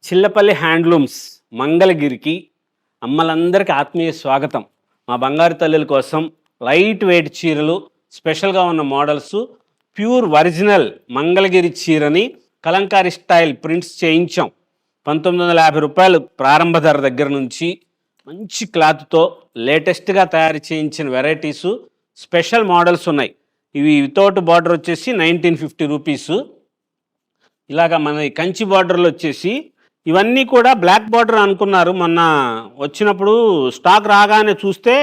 Chillapalli handlooms మంగళగిరికి అమ్మలందరికీ ఆత్మీయ స్వాగతం. మా బంగారు తల్లుల కోసం లైట్ వెయిట్ చీరలు, స్పెషల్గా ఉన్న మోడల్స్, ప్యూర్ ఒరిజినల్ మంగళగిరి చీరని కలంకారీ స్టైల్ ప్రింట్స్ చేయించాం. 1950 రూపాయలు ప్రారంభ ధర దగ్గర నుంచి మంచి క్లాత్తో లేటెస్ట్గా తయారు చేయించిన వెరైటీసు, స్పెషల్ మోడల్స్ ఉన్నాయి. ఇవి వితౌట్ బార్డర్ వచ్చేసి 1950 రూపీసు. ఇలాగా మన కంచి బార్డర్లు వచ్చేసి ఇవన్నీ కూడా బ్లాక్ బార్డర్ అనుకున్నారు. మొన్న వచ్చినప్పుడు స్టాక్ రాగానే చూస్తే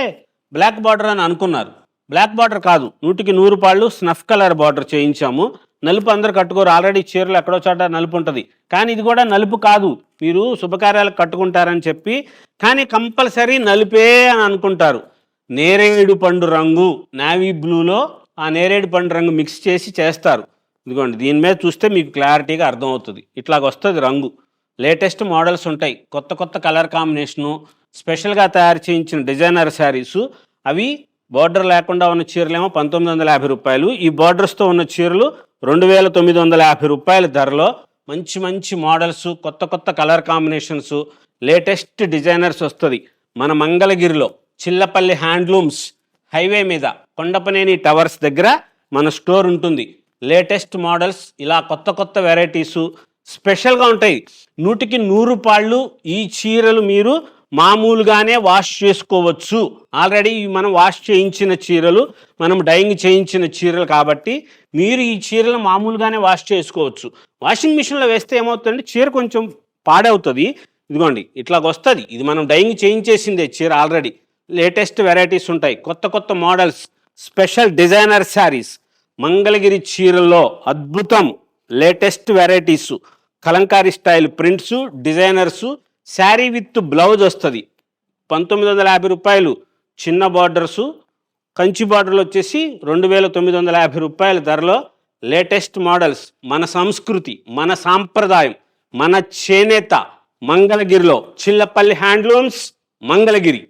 బ్లాక్ బార్డర్ అని అనుకున్నారు. బ్లాక్ బార్డర్ కాదు, 100కి 100 పాళ్ళు స్నఫ్ కలర్ బార్డర్ చేయించాము. నలుపు అందరు కట్టుకోరు, ఆల్రెడీ చీరలు ఎక్కడో చోట నలుపు ఉంటుంది. కానీ ఇది కూడా నలుపు కాదు, మీరు శుభకార్యాలకు కట్టుకుంటారని చెప్పి, కానీ కంపల్సరీ నలుపే అని అనుకుంటారు. నేరేడు పండు రంగు నావీ బ్లూలో ఆ నేరేడు పండు రంగు మిక్స్ చేసి చేస్తారు. ఇదిగోండి, దీని మీద చూస్తే మీకు క్లారిటీగా అర్థమవుతుంది. ఇట్లాగ వస్తుంది రంగు. లేటెస్ట్ మోడల్స్ ఉంటాయి, కొత్త కొత్త కలర్ కాంబినేషను, స్పెషల్గా తయారు చేయించిన డిజైనర్ శారీసు. అవి బార్డర్ లేకుండా ఉన్న చీరలేమో 1950 రూపాయలు. ఈ బార్డర్స్తో ఉన్న చీరలు 2950 రూపాయల ధరలో మంచి మంచి మోడల్స్, కొత్త కొత్త కలర్ కాంబినేషన్స్, లేటెస్ట్ డిజైనర్స్ వస్తుంది. మన మంగళగిరిలో చిల్లపల్లి హ్యాండ్లూమ్స్ హైవే మీద కొండపనేని టవర్స్ దగ్గర మన స్టోర్ ఉంటుంది. లేటెస్ట్ మోడల్స్, ఇలా కొత్త కొత్త వెరైటీసు స్పెషల్గా ఉంటాయి. 100కి 100 పాళ్ళు ఈ చీరలు మీరు మామూలుగానే వాష్ చేసుకోవచ్చు. ఆల్రెడీ మనం వాష్ చేయించిన చీరలు, మనం డైయింగ్ చేయించిన చీరలు కాబట్టి మీరు ఈ చీరలు మామూలుగానే వాష్ చేసుకోవచ్చు. వాషింగ్ మిషన్లో వేస్తే ఏమవుతుందంటే చీర కొంచెం పాడవుతుంది. ఇదిగోండి, ఇట్లాగ వస్తుంది. ఇది మనం డైయింగ్ చేయించేసిందే చీర ఆల్రెడీ. లేటెస్ట్ వెరైటీస్ ఉంటాయి, కొత్త కొత్త models, special designer saris. Mangalagiri చీరల్లో అద్భుతం latest varieties, Kalamkari style prints, designers, sari with blouse వస్తుంది. 1950 రూపాయలు చిన్న బార్డర్సు, కంచి బార్డర్లు వచ్చేసి 2950 రూపాయల ధరలో లేటెస్ట్ మోడల్స్. మన సంస్కృతి, మన సాంప్రదాయం, మన చేనేత మంగళగిరిలో చిల్లపల్లి హ్యాండ్లూమ్స్ మంగళగిరి.